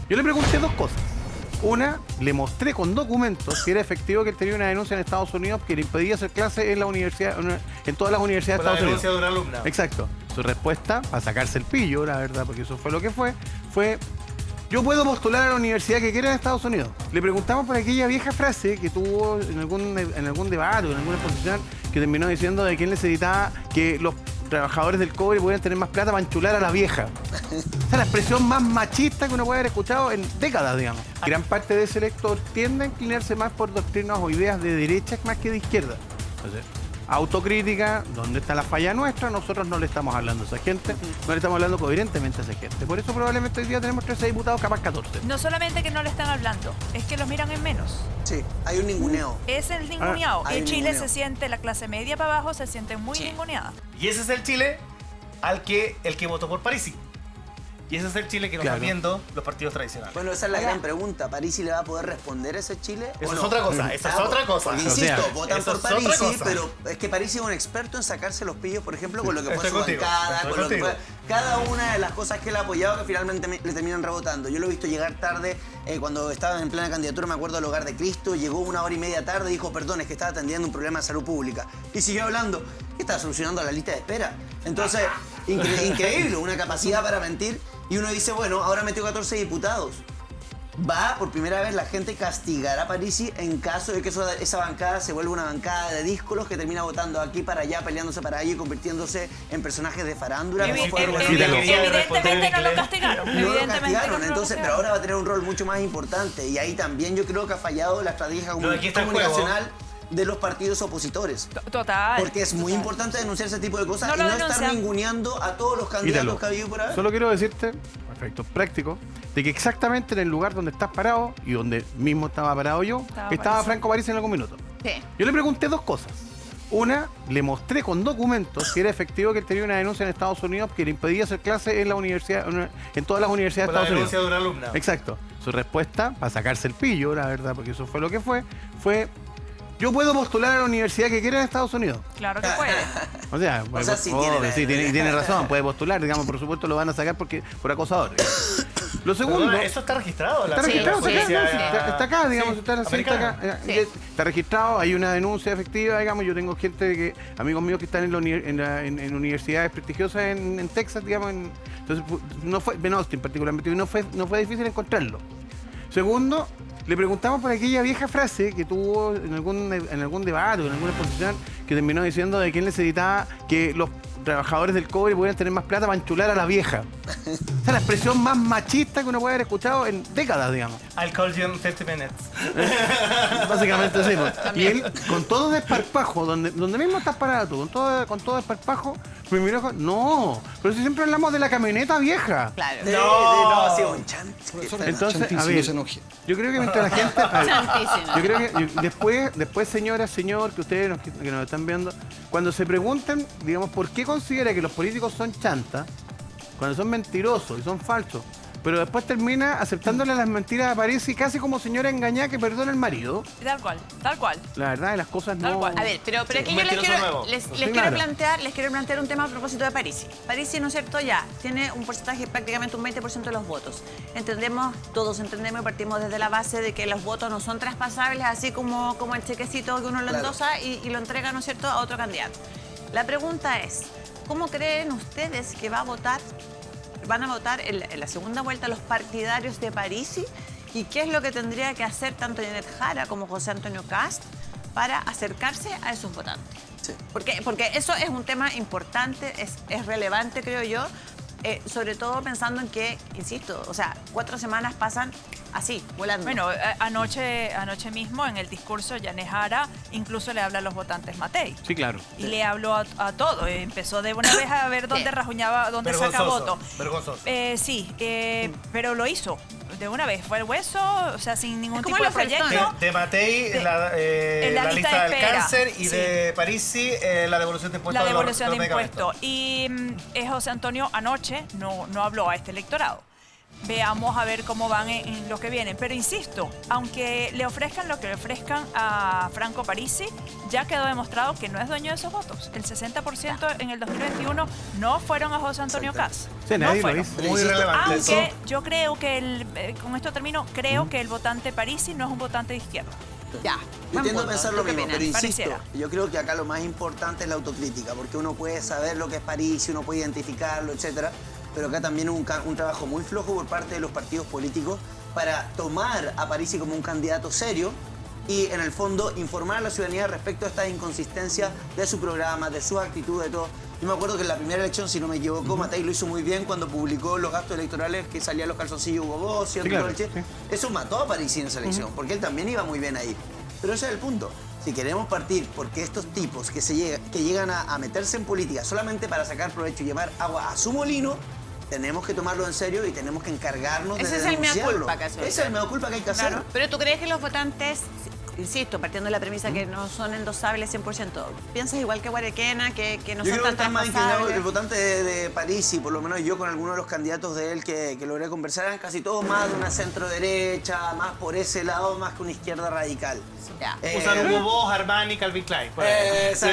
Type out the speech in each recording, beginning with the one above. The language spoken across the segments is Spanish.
Yo le pregunté dos cosas. Una, le mostré con documentos si era efectivo que él tenía una denuncia en Estados Unidos que le impedía hacer clases en la universidad, en todas las universidades de Estados Unidos. La denuncia de una alumna. Exacto. Su respuesta, para sacarse el pillo, la verdad, porque eso fue lo que fue yo puedo postular a la universidad que quiera en Estados Unidos. Le preguntamos por aquella vieja frase que tuvo en algún debate o en alguna exposición que terminó diciendo de que él necesitaba que los trabajadores del cobre pudieran tener más plata para enchular a la vieja. Esa es la expresión más machista que uno puede haber escuchado en décadas, digamos. Gran parte de ese elector tiende a inclinarse más por doctrinas o ideas de derecha más que de izquierda. Entonces, autocrítica, ¿dónde está la falla nuestra? Nosotros no le estamos hablando a esa gente, no le estamos hablando coherentemente a esa gente. Por eso probablemente hoy día tenemos 13 diputados, capaz 14. No solamente que no le están hablando, es que los miran en menos. Sí, hay un ninguneo. Es el ninguneado. hay En un Chile ninguneo. se siente, la clase media para abajo se siente muy ninguneada. Y ese es el Chile el que votó por Parisi. Y ese es el Chile que nos están viendo los partidos tradicionales. Bueno, esa es la gran pregunta. ¿Parisi le va a poder responder a ese Chile? Eso ¿o es no? otra cosa, eso es otra cosa. Porque, O sea, insisto, votan eso por es otra Parisi, cosa. pero es que Parisi es un experto en sacarse los pillos, por ejemplo, con lo que fue Estoy su contigo, bancada, estoy con lo que fue contigo. cada una de las cosas que él ha apoyado que finalmente le terminan rebotando. Yo lo he visto llegar tarde, cuando estaba en plena candidatura, me acuerdo, al Hogar de Cristo, llegó 1 hora y media tarde y dijo, perdón, es que estaba atendiendo un problema de salud pública. Y siguió hablando, que estaba solucionando la lista de espera. Entonces, increíble, una capacidad para mentir. Y uno dice, bueno, ahora metió 14 diputados. Va, por primera vez, la gente castigar a Parisi en caso de que esa bancada se vuelva una bancada de díscolos que termina votando aquí para allá, peleándose para allá y convirtiéndose en personajes de farándula. como fue el gobierno. Evidentemente no lo castigaron. No lo Evidentemente castigaron, no lo entonces, castigaron. pero ahora va a tener un rol mucho más importante. Y ahí también yo creo que ha fallado la estrategia No, aquí está el comunicacional de los partidos opositores. Total. Porque es muy total. importante denunciar ese tipo de cosas No y lo no estar denuncian. ninguneando a todos los candidatos Ítalo. que ha habido por haber. Solo quiero decirte, perfecto, práctico, de que exactamente en el lugar donde estás parado y donde mismo estaba parado yo, estaba Parisi. Franco Parisi en algún minuto. Sí. Yo le pregunté dos cosas. Una, le mostré con documentos si era efectivo que él tenía una denuncia en Estados Unidos que le impedía hacer clases en la universidad, en todas las universidades Por de la Estados Unidos. denuncia de una alumna. Exacto. Su respuesta, para sacarse el pillo, la verdad, porque eso fue lo que fue yo puedo postular a la universidad que quiera en Estados Unidos. Claro que puede. O sea, sí sí, tiene tiene razón, puede postular, digamos, por supuesto lo van a sacar por acosador. Lo segundo, Perdona, eso está registrado. está Sí, registrado, sí, está acá, sí, sí. está acá, digamos, Sí, está acá, americana. Sí. está registrado, hay una denuncia efectiva, digamos, yo tengo amigos míos que están en universidades prestigiosas en Texas, digamos, entonces no fue, en Austin particularmente, y no fue difícil encontrarlo. Segundo, le preguntamos por aquella vieja frase que tuvo en algún debate o en alguna exposición que terminó diciendo de que él necesitaba que los trabajadores del cobre pudieran tener más plata para enchular a la vieja. Esa es la expresión más machista que uno puede haber escuchado en décadas, digamos. I'll call you in 50 minutes. Básicamente sí. Pues. Y él, con todo desparpajo, donde mismo estás parado tú, con todo desparpajo, me miró con, no, pero si siempre hablamos de la camioneta vieja. Claro. No, sí, un chante. Entonces, a ver, yo creo que mientras la gente... a ver, Santísimo. yo creo que después, señora, señor, que ustedes que nos están viendo, cuando se pregunten, digamos, ¿por qué considera que los políticos son chantas? Cuando son mentirosos y son falsos, pero después termina aceptándole las mentiras a Parisi casi como señora engañada que perdona el marido. Tal cual, tal cual. La verdad de las cosas Tal no... cual. A ver, pero aquí yo les mentiroso quiero, nuevo. les Sí, quiero claro. plantear un tema a propósito de Parisi. Parisi, ¿no es cierto? Ya tiene un porcentaje, prácticamente un 20% de los votos. Todos entendemos y partimos desde la base de que los votos no son traspasables, así como el chequecito que uno lo endosa y lo entrega, ¿no es cierto?, a otro candidato. La pregunta es, ¿cómo creen ustedes que van a votar en la segunda vuelta los partidarios de Parisi? ¿Y qué es lo que tendría que hacer tanto Janet Jara como José Antonio Kast para acercarse a esos votantes? Sí. Porque eso es un tema importante, es relevante, creo yo, sobre todo pensando en que, insisto, o sea, 4 semanas pasan así, volando. Bueno, anoche mismo en el discurso Janet Jara incluso le habla a los votantes Matei. Sí, claro. Y le habló a todo. Empezó de una vez a ver dónde rajuñaba, dónde saca voto. Vergonzoso. Sí, pero lo hizo. De una vez. Fue el hueso, o sea, sin ningún Es tipo como de el ofertón. proyecto. De Matei, en la la lista lista de del espera. cáncer y Sí. de Parisi, la devolución de impuestos. La de los- devolución los de impuestos. medicamentos. Y José Antonio anoche no habló a este electorado. Veamos a ver cómo van en lo que viene. Pero insisto, aunque le ofrezcan lo que le ofrezcan a Franco Parisi, ya quedó demostrado que no es dueño de esos votos. El 60% en el 2021 no fueron a José Antonio Caz. Sí, no nadie lo fueron. hizo. Muy relevante eso. Aunque yo creo que con esto termino, creo que el votante Parisi no es un votante de izquierda. Ya. Yo buen tiendo a punto. pensar ¿Tú lo qué mismo, opinas? pero insisto, Pareciera. yo creo que acá lo más importante es la autocrítica, porque uno puede saber lo que es París, uno puede identificarlo, etcétera, pero acá también hubo un trabajo muy flojo por parte de los partidos políticos para tomar a Parisi como un candidato serio y, en el fondo, informar a la ciudadanía respecto a estas inconsistencias de su programa, de sus actitudes, de todo. Yo me acuerdo que en la primera elección, si no me equivoco, Matei lo hizo muy bien cuando publicó los gastos electorales que salían los calzoncillos Hugo Boss, ¿cierto? Sí, claro, Todo el sí. Eso mató a Parisi en esa elección, porque él también iba muy bien ahí. Pero ese es el punto. Si queremos partir porque estos tipos que llegan a meterse en política solamente para sacar provecho y llevar agua a su molino, tenemos que tomarlo en serio y tenemos que encargarnos de Ese es el mea denunciarlo. culpa que hace. Ese es el mea culpa que hay que hacer. Claro. Pero ¿tú crees que los votantes, insisto, partiendo de la premisa que no son endosables 100%, piensas igual que Guarequena, que no Yo son creo que tan está más inclinado traspasables? el votante de París, y por lo menos yo con algunos de los candidatos de él que logré conversar, eran casi todos más de una centro derecha, más por ese lado, más que una izquierda radical. Ya. Usan Hugo Boss, Armani, Calvin Klein. por ahí. Y su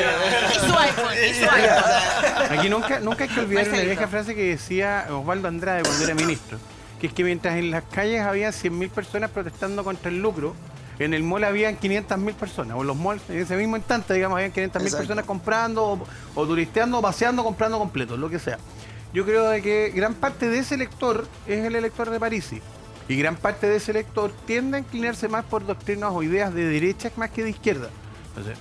iPhone, y su iPhone. Aquí nunca hay que olvidar una Marcelito. vieja frase que decía Osvaldo Andrade cuando era ministro, que es que mientras en las calles había 100.000 personas protestando contra el lucro, en el mall habían 500.000 personas, o en los malls, en ese mismo instante, digamos, habían 500.000 Exacto. personas comprando, o turisteando, o paseando, comprando completos, lo que sea. Yo creo de que gran parte de ese elector es el elector de Parisi. Y gran parte de ese elector tiende a inclinarse más por doctrinas o ideas de derecha más que de izquierda. Entonces,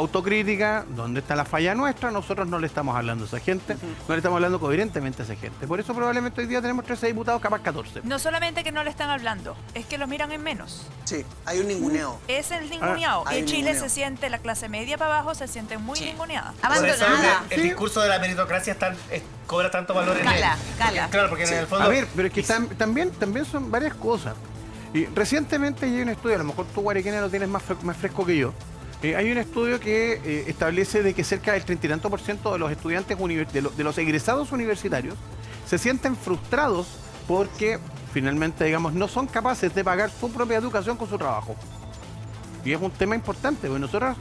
autocrítica, ¿dónde está la falla nuestra? Nosotros no le estamos hablando a esa gente, no le estamos hablando coherentemente a esa gente. Por eso probablemente hoy día tenemos 13 diputados, capaz 14. No solamente que no le están hablando, es que los miran en menos. Sí, hay un ninguneo. Es el ninguneado. hay En un Chile ninguneo. se siente, la clase media para abajo se siente muy Sí. ninguneada. Por eso Abandonada. el discurso de la meritocracia cobra tanto valor en Cala, él. cala. Porque, claro, porque en el fondo... A ver, pero es que también son varias cosas. Y recientemente hay un estudio, a lo mejor tú, Guarequena, lo tienes más fresco que yo. Hay un estudio que establece de que cerca del 30 y tanto por ciento de los estudiantes, de los egresados universitarios, se sienten frustrados porque finalmente, digamos, no son capaces de pagar su propia educación con su trabajo. Y es un tema importante, porque nosotros,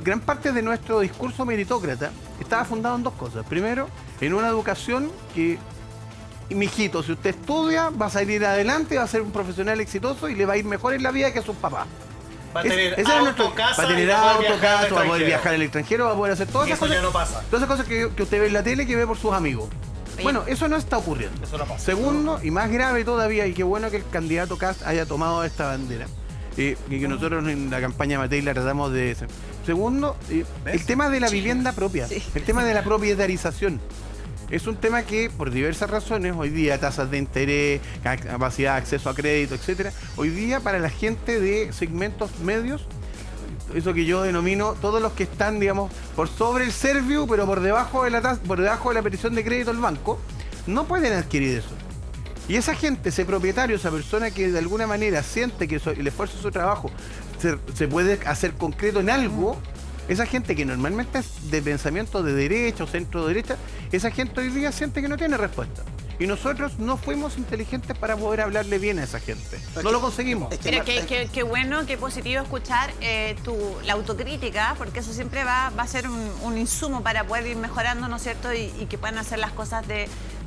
gran parte de nuestro discurso meritócrata estaba fundado en dos cosas. Primero, en una educación que, mijito, si usted estudia, va a salir adelante, va a ser un profesional exitoso y le va a ir mejor en la vida que a sus papás. Va a tener Ese era nuestro- auto, casa, va a tener y va a auto, poder viajar al casa, va a poder extranjero. viajar al extranjero, va a poder hacer todas Y esas eso ya cosas. no pasa. Todas esas cosas que usted ve en la tele, que ve por sus amigos. Oye. Bueno, eso no está ocurriendo. Eso no pasa. Segundo, y más grave todavía, y qué bueno que el candidato Kast haya tomado esta bandera, y que nosotros en la campaña Matei la tratamos de... Segundo, el tema de la vivienda propia, Sí. el tema de la propietarización. Es un tema que, por diversas razones, hoy día, tasas de interés, capacidad de acceso a crédito, etcétera, hoy día para la gente de segmentos medios, eso que yo denomino todos los que están, digamos, por sobre el Serviu, pero por debajo de la petición de crédito del banco, no pueden adquirir eso. Y esa gente, ese propietario, esa persona que de alguna manera siente que el esfuerzo de su trabajo se puede hacer concreto en algo, esa gente que normalmente es de pensamiento de derecha o centro derecha, esa gente hoy día siente que no tiene respuesta. Y nosotros no fuimos inteligentes para poder hablarle bien a esa gente. No lo conseguimos. Es que Pero Marta- qué bueno, qué positivo escuchar la autocrítica, porque eso siempre va a ser un insumo para poder ir mejorando, ¿no es cierto? Y que puedan hacer las cosas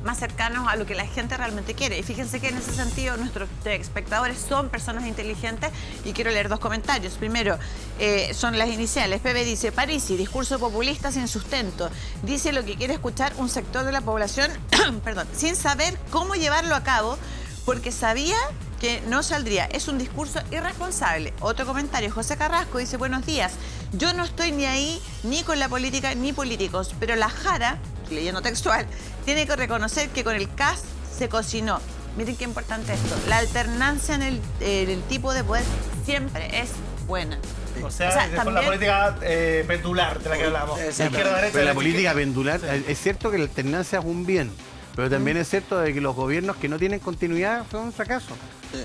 más cercanos a lo que la gente realmente quiere. Y fíjense que en ese sentido nuestros espectadores son personas inteligentes y quiero leer dos comentarios. Primero, son las iniciales. Pepe dice, Parisi, discurso populista sin sustento. Dice lo que quiere escuchar un sector de la población, perdón, sin saber cómo llevarlo a cabo, porque sabía que no saldría. Es un discurso irresponsable. Otro comentario, José Carrasco dice, buenos días, yo no estoy ni ahí ni con la política ni políticos, pero la Jara, leyendo textual, tiene que reconocer que con el CAS se cocinó. Miren qué importante esto. La alternancia en el tipo de poder siempre es buena. O sea, O sea, después también- la política pendular de la que hablamos. Exacto. Izquierda, derecha, Pero la derecha, política izquierda. pendular, es cierto que la alternancia es un bien, pero también es cierto de que los gobiernos que no tienen continuidad son un fracaso. Sí.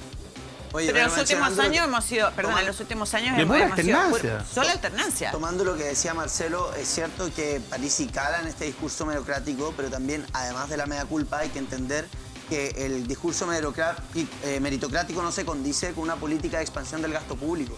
Oye, Pero en los últimos mencionando- años hemos sido, perdón, Toma- en los últimos años De pura hemos sido alternancia. solo alternancia. Tomando lo que decía Marcelo, es cierto que Parisi cala en este discurso mediocrático, pero también, además de la mea culpa, hay que entender que el discurso meritocrático no se condice con una política de expansión del gasto público.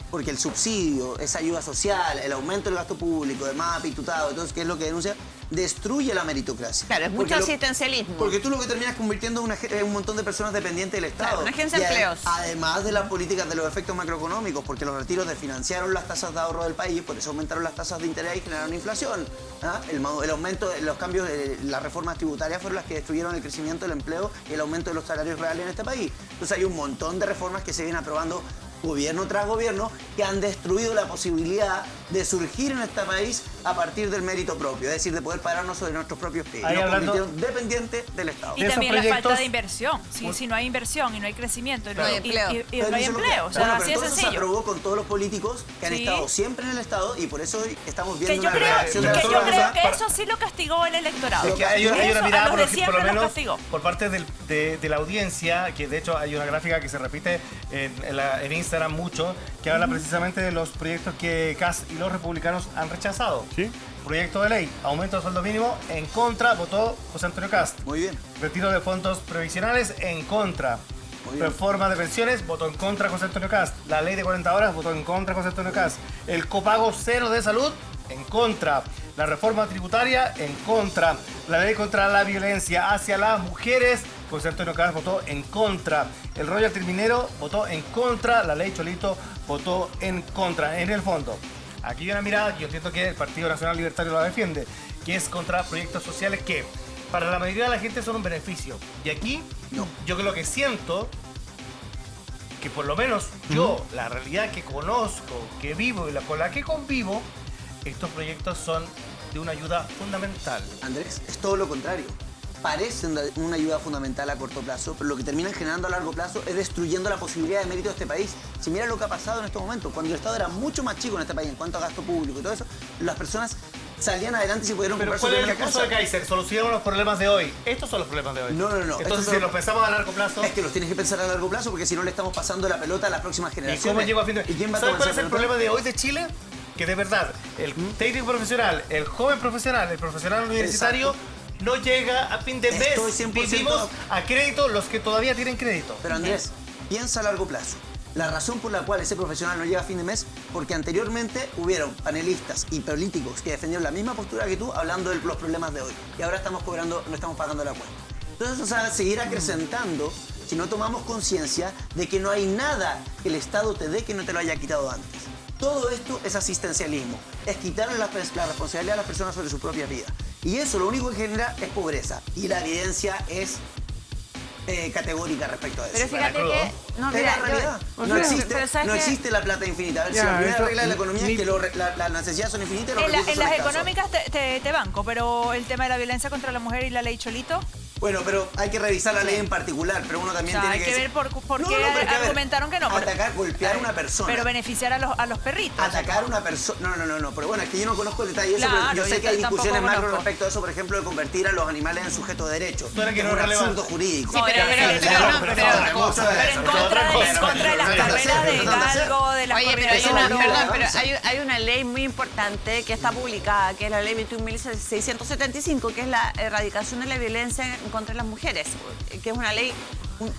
Porque el subsidio, esa ayuda social, el aumento del gasto público, de más apitutado, entonces, ¿qué es lo que denuncia? Destruye la meritocracia. Claro, es mucho asistencialismo. Porque tú lo que terminas convirtiendo en un montón de personas dependientes del Estado. Claro, una agencia de empleos. Además de las políticas de los efectos macroeconómicos, porque los retiros desfinanciaron las tasas de ahorro del país, por eso aumentaron las tasas de interés y generaron inflación. ¿Ah? El aumento, los cambios, las reformas tributarias fueron las que destruyeron el crecimiento del empleo y el aumento de los salarios reales en este país. Entonces hay un montón de reformas que se vienen aprobando gobierno tras gobierno, que han destruido la posibilidad de surgir en este país a partir del mérito propio, es decir, de poder pararnos sobre nuestros propios pies. Ahí Nos hablando- convirtieron dependientes del Estado. Y esos también la proyectos- falta de inversión. Si no hay inversión y no hay crecimiento y no Claro. hay, No hay y Pero no hay eso es lo que- empleo. O sea, bueno, así pero es todo eso se sencillo. aprobó con todos los políticos que han Sí. estado siempre en el Estado y por eso hoy estamos Que viendo yo una creo, reacción de que la yo solo creo cosa que para- eso sí lo castigó el electorado. Es que hay una Eso mirada, a los de por siempre lo los menos, castigó. por parte de la audiencia, que de hecho hay una gráfica que se repite en Instagram mucho, que habla precisamente de los proyectos que Kast y los republicanos han rechazado. ¿Sí? Proyecto de ley, aumento del sueldo mínimo, en contra, votó José Antonio Kast. Muy bien. Retiro de fondos previsionales, en contra. Muy bien. Reforma de pensiones, votó en contra José Antonio Kast. La ley de 40 horas, votó en contra José Antonio Kast. El copago cero de salud, en contra. La reforma tributaria, en contra. La ley contra la violencia hacia las mujeres, José Antonio Kast votó en contra. El royalty minero votó en contra. La ley Cholito votó en contra. En el fondo, aquí hay una mirada que yo entiendo que el Partido Nacional Libertario la defiende, que es contra proyectos sociales que para la mayoría de la gente son un beneficio. Y aquí, No. yo creo que siento que por lo menos yo, la realidad que conozco, que vivo y con la que convivo, estos proyectos son de una ayuda fundamental. Andrés, es todo lo contrario. Parecen una ayuda fundamental a corto plazo, pero lo que terminan generando a largo plazo es destruyendo la posibilidad de mérito de este país. Si mira lo que ha pasado en estos momentos, cuando el Estado era mucho más chico en este país en cuanto a gasto público y todo eso, las personas salían adelante y se pudieron Pero comprar su ¿cuál es el primera discurso de casa. Kaiser? Solucionamos los problemas de hoy. Estos son los problemas de hoy. No. Entonces, Estos si son- los pensamos a largo plazo, Es que los tienes que pensar a largo plazo porque si no le estamos pasando la pelota a las próximas ¿y generaciones. cómo llego a fin de ¿Y quién va a ¿Sabes tomar cuál es esa el pelota? problema de hoy de Chile? Que de verdad, el técnico profesional, el joven profesional, el profesional universitario, no llega a fin de mes. Estoy 100% Vivimos a crédito los que todavía tienen crédito. Pero Andrés, piensa a largo plazo. La razón por la cual ese profesional no llega a fin de mes, porque anteriormente hubieron panelistas y políticos que defendieron la misma postura que tú hablando de los problemas de hoy. Y ahora estamos cobrando, no estamos pagando la cuenta. Entonces eso se va a seguir acrecentando si no tomamos conciencia de que no hay nada que el Estado te dé que no te lo haya quitado antes. Todo esto es asistencialismo, es quitarle la responsabilidad a las personas sobre su propia vida. Y eso lo único que genera es pobreza. Y la evidencia es categórica respecto a eso. Pero fíjate crudo. que... No, Es mira, la realidad. yo- No existe, pero ¿sabes no qué? existe la plata infinita. A ver, si Ya, la primera eso- regla de la economía ni- es que las necesidades son infinitas y los En, recursos en son las escasos. económicas te banco, pero el tema de la violencia contra la mujer y la ley Cholito, Bueno, pero hay que revisar la ley en particular, pero uno o también sea, tiene hay que decir- ver por No, qué no, pero es que, a ver, argumentaron que no. pero- Atacar, golpear a una persona. Pero beneficiar a los perritos. Atacar a una persona. No. Pero bueno, es que yo no conozco el detalle de eso, Claro, pero yo sé yo que hay tampoco discusiones macro conozco. respecto a eso, por ejemplo, de convertir a los animales en sujetos de derecho. Suena que no es es un relevante. asunto jurídico. Sí, pero pero en eso es otra cosa. Pero en contra de las carreras de galgo, de las Oye, pero hay Eso una, es perdón, libre, pero ¿no? hay una ley muy importante que está publicada, que es la ley 21.675, que es la erradicación de la violencia en contra de las mujeres, que es una ley,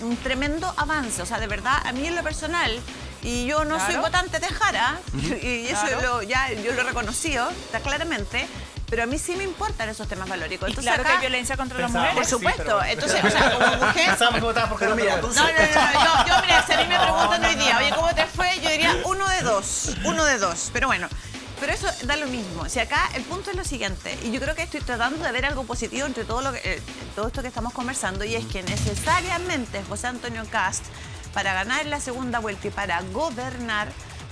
un tremendo avance. O sea, de verdad, a mí en lo personal, y yo no soy Claro. votante de Jara, y eso Claro. yo lo he reconocido, está claramente, pero a mí sí me importan esos temas valóricos. Y Entonces, claro que acá, hay violencia contra las Pensábamos mujeres. por Sí, supuesto. pero- Entonces, o sea, como mujer... Pensábamos que votabas por Pero Jara, mira, bueno. Yo, mira, si a mí me preguntan hoy día, oye, ¿cómo te fue? Yo diría uno de dos, pero bueno. Pero eso da lo mismo. Si acá el punto es lo siguiente, y yo creo que estoy tratando de ver algo positivo entre todo esto que estamos conversando, y es que necesariamente José Antonio Kast, para ganar la segunda vuelta y para gobernar,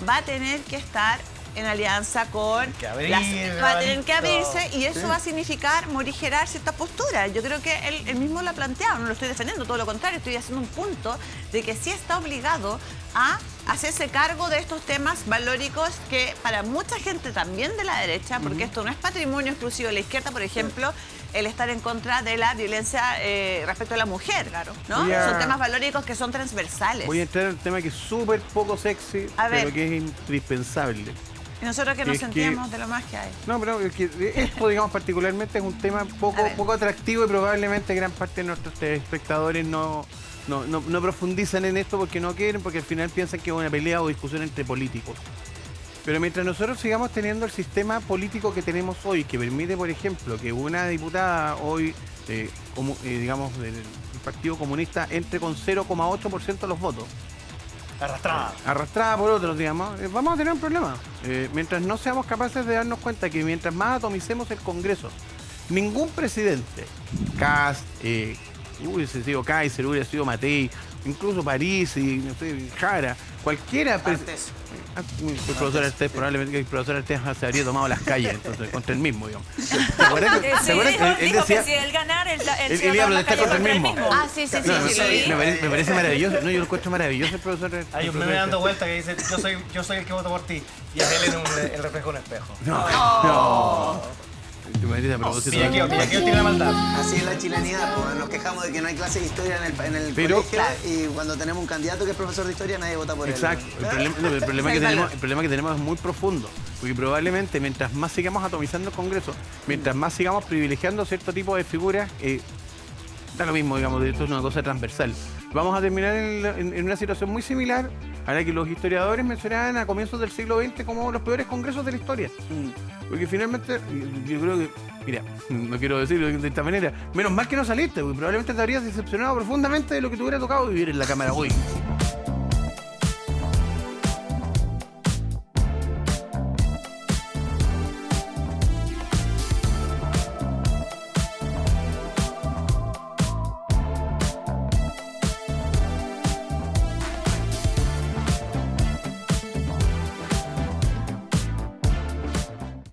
va a tener que estar en alianza con... Que abrir, va a tener que abierto. abrirse, y eso va a significar morigerar ciertas posturas. Yo creo que él mismo lo ha planteado, no lo estoy defendiendo, todo lo contrario, estoy haciendo un punto de que sí está obligado a hacerse cargo de estos temas valóricos que para mucha gente también de la derecha, porque esto no es patrimonio exclusivo de la izquierda, por ejemplo, el estar en contra de la violencia respecto a la mujer, claro, ¿no? Voy a- Son temas valóricos que son transversales. Voy a entrar en un tema que es súper poco sexy, A ver. pero que es indispensable. Y nosotros que nos es que- sentíamos de lo más que hay. No, pero es que esto, digamos, particularmente es un tema A ver. poco atractivo y probablemente gran parte de nuestros espectadores no profundizan en esto porque no quieren, porque al final piensan que es una pelea o discusión entre políticos. Pero mientras nosotros sigamos teniendo el sistema político que tenemos hoy, que permite, por ejemplo, que una diputada hoy, digamos, del Partido Comunista entre con 0,8% de los votos, arrastrada por otros, digamos, vamos a tener un problema. Mientras no seamos capaces de darnos cuenta que mientras más atomicemos el Congreso, ningún presidente, Kast, hubiese sido Kaiser, hubiera sido Matei, incluso Parisi, no sé, Jara, cualquiera... Artés. El profesor Artés, probablemente el profesor Artés se habría tomado las calles, entonces, contra el mismo, digamos. ¿Te acuerdas que- Sí, te acuerdas que él dijo decía... que si él ganara, él Él se iba iba a a tomar protestar las contra el calles mismo. Ah, sí, sí, sí, No, sí, lo vi. me parece maravilloso, no, yo lo encuentro maravilloso el profesor. Hay un meme dando vuelta que dice, yo soy el que voto por ti. Y a él en el reflejo de un espejo. No. Te metes a propósito. Y aquí tiene la maldad. Así es la chilenidad, pues, nos quejamos de que no hay clase de historia en el Pero- colegio y cuando tenemos un candidato que es profesor de historia nadie vota por él. Exacto. El problema que tenemos es muy profundo. Porque probablemente mientras más sigamos atomizando el Congreso, mientras más sigamos privilegiando cierto tipo de figuras, da lo mismo, digamos, esto es una cosa transversal. Vamos a terminar en una situación muy similar a la que los historiadores mencionaban a comienzos del siglo XX como los peores congresos de la historia. Porque finalmente, yo creo que, mira, no quiero decirlo de esta manera, menos mal que no saliste, porque probablemente te habrías decepcionado profundamente de lo que te hubiera tocado vivir en la Cámara hoy.